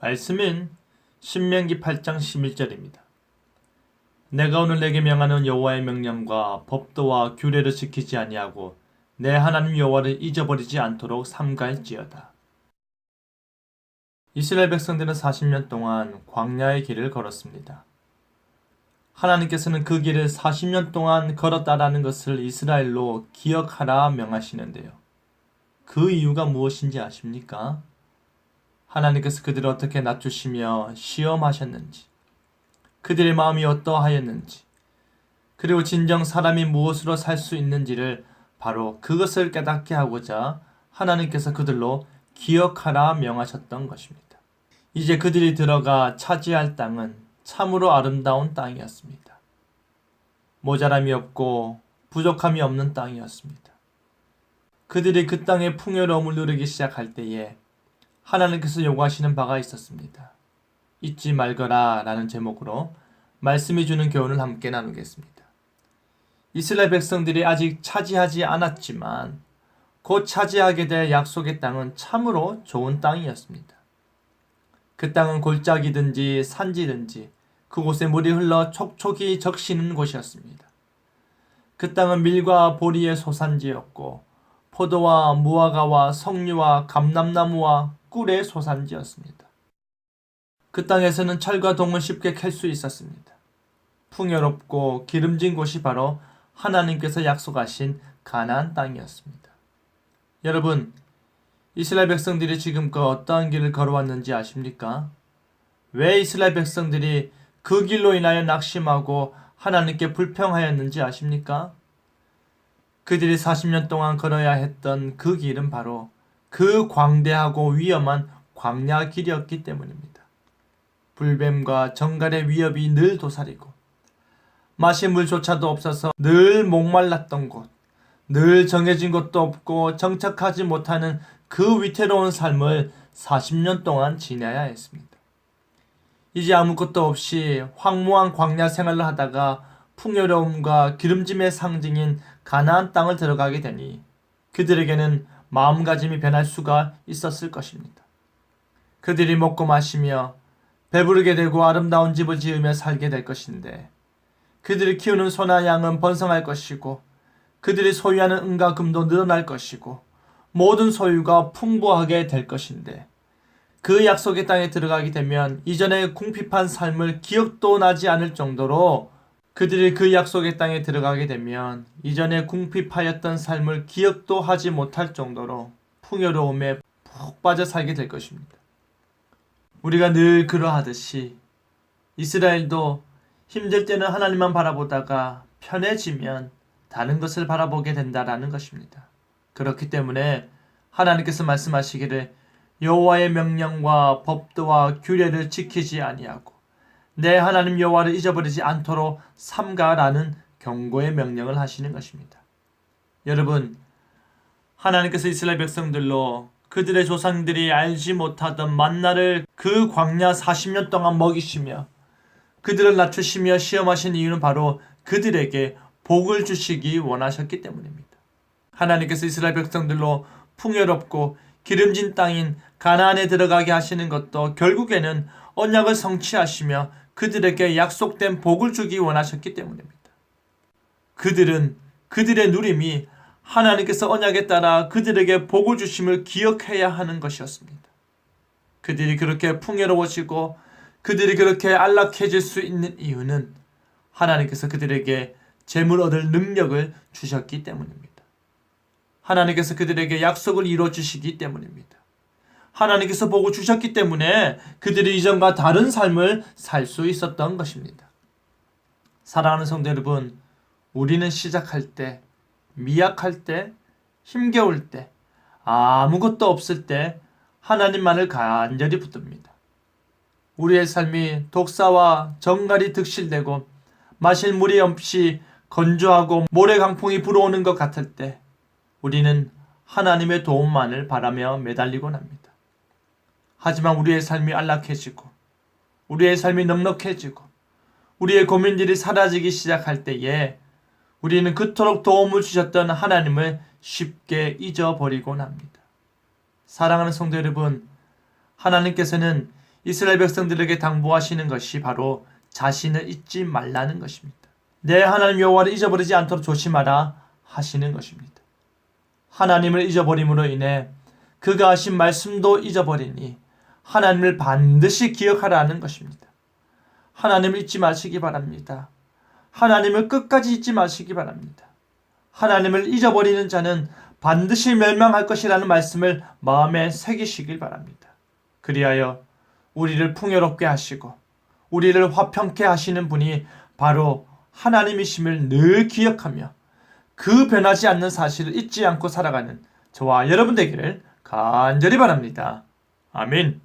말씀은 신명기 8장 11절입니다. 내가 오늘 내게 명하는 여호와의 명령과 법도와 규례를 지키지 아니하고 내 하나님 여호와를 잊어버리지 않도록 삼가할지어다. 이스라엘 백성들은 40년 동안 광야의 길을 걸었습니다. 하나님께서는 그 길을 40년 동안 걸었다라는 것을 이스라엘로 기억하라 명하시는데요. 그 이유가 무엇인지 아십니까? 하나님께서 그들을 어떻게 낮추시며 시험하셨는지, 그들의 마음이 어떠하였는지, 그리고 진정 사람이 무엇으로 살 수 있는지를 바로 그것을 깨닫게 하고자 하나님께서 그들로 기억하라 명하셨던 것입니다. 이제 그들이 들어가 차지할 땅은 참으로 아름다운 땅이었습니다. 모자람이 없고 부족함이 없는 땅이었습니다. 그들이 그 땅의 풍요로움을 누리기 시작할 때에 하나님께서 요구하시는 바가 있었습니다. 잊지 말거라 라는 제목으로 말씀이 주는 교훈을 함께 나누겠습니다. 이스라엘 백성들이 아직 차지하지 않았지만 곧 차지하게 될 약속의 땅은 참으로 좋은 땅이었습니다. 그 땅은 골짜기든지 산지든지 그곳에 물이 흘러 촉촉이 적시는 곳이었습니다. 그 땅은 밀과 보리의 소산지였고 포도와 무화과와 석류와 감람나무와 꿀의 소산지였습니다. 그 땅에서는 철과 동을 쉽게 캘 수 있었습니다. 풍요롭고 기름진 곳이 바로 하나님께서 약속하신 가나안 땅이었습니다. 여러분, 이스라엘 백성들이 지금껏 어떠한 길을 걸어왔는지 아십니까? 왜 이스라엘 백성들이 그 길로 인하여 낙심하고 하나님께 불평하였는지 아십니까? 그들이 40년 동안 걸어야 했던 그 길은 바로 그 광대하고 위험한 광야 길이었기 때문입니다. 불뱀과 정갈의 위협이 늘 도사리고 마실 물조차도 없어서 늘 목말랐던 곳, 늘 정해진 곳도 없고 정착하지 못하는 그 위태로운 삶을 40년 동안 지내야 했습니다. 이제 아무것도 없이 황무한 광야 생활을 하다가 풍요로움과 기름짐의 상징인 가나안 땅을 들어가게 되니 그들에게는 마음가짐이 변할 수가 있었을 것입니다. 그들이 먹고 마시며 배부르게 되고 아름다운 집을 지으며 살게 될 것인데 그들이 키우는 소나 양은 번성할 것이고 그들이 소유하는 은과 금도 늘어날 것이고 모든 소유가 풍부하게 될 것인데 그 약속의 땅에 들어가게 되면 이전에 궁핍한 삶을 기억도 나지 않을 정도로 그들이 그 약속의 땅에 들어가게 되면 이전에 궁핍하였던 삶을 기억도 하지 못할 정도로 풍요로움에 푹 빠져 살게 될 것입니다. 우리가 늘 그러하듯이 이스라엘도 힘들 때는 하나님만 바라보다가 편해지면 다른 것을 바라보게 된다라는 것입니다. 그렇기 때문에 하나님께서 말씀하시기를 여호와의 명령과 법도와 규례를 지키지 아니하고 내 하나님 여호와를 잊어버리지 않도록 삼가라는 경고의 명령을 하시는 것입니다. 여러분, 하나님께서 이스라엘 백성들로 그들의 조상들이 알지 못하던 만나를 그 광야 40년 동안 먹이시며 그들을 낮추시며 시험하신 이유는 바로 그들에게 복을 주시기 원하셨기 때문입니다. 하나님께서 이스라엘 백성들로 풍요롭고 기름진 땅인 가나안에 들어가게 하시는 것도 결국에는 언약을 성취하시며 그들에게 약속된 복을 주기 원하셨기 때문입니다. 그들은 그들의 누림이 하나님께서 언약에 따라 그들에게 복을 주심을 기억해야 하는 것이었습니다. 그들이 그렇게 풍요로워지고 그들이 그렇게 안락해질 수 있는 이유는 하나님께서 그들에게 재물 얻을 능력을 주셨기 때문입니다. 하나님께서 그들에게 약속을 이루어 주시기 때문입니다. 하나님께서 복을 주셨기 때문에 그들이 이전과 다른 삶을 살 수 있었던 것입니다. 사랑하는 성도 여러분, 우리는 시작할 때, 미약할 때, 힘겨울 때, 아무것도 없을 때 하나님만을 간절히 붙듭니다. 우리의 삶이 독사와 정갈이 득실되고 마실 물이 없이 건조하고 모래 강풍이 불어오는 것 같을 때 우리는 하나님의 도움만을 바라며 매달리곤 합니다. 하지만 우리의 삶이 안락해지고 우리의 삶이 넉넉해지고 우리의 고민들이 사라지기 시작할 때에 우리는 그토록 도움을 주셨던 하나님을 쉽게 잊어버리곤 합니다. 사랑하는 성도 여러분, 하나님께서는 이스라엘 백성들에게 당부하시는 것이 바로 자신을 잊지 말라는 것입니다. 내 하나님 여호와를 잊어버리지 않도록 조심하라 하시는 것입니다. 하나님을 잊어버림으로 인해 그가 하신 말씀도 잊어버리니 하나님을 반드시 기억하라는 것입니다. 하나님을 잊지 마시기 바랍니다. 하나님을 끝까지 잊지 마시기 바랍니다. 하나님을 잊어버리는 자는 반드시 멸망할 것이라는 말씀을 마음에 새기시길 바랍니다. 그리하여 우리를 풍요롭게 하시고 우리를 화평케 하시는 분이 바로 하나님이심을 늘 기억하며 그 변하지 않는 사실을 잊지 않고 살아가는 저와 여러분 되기를 간절히 바랍니다. 아멘.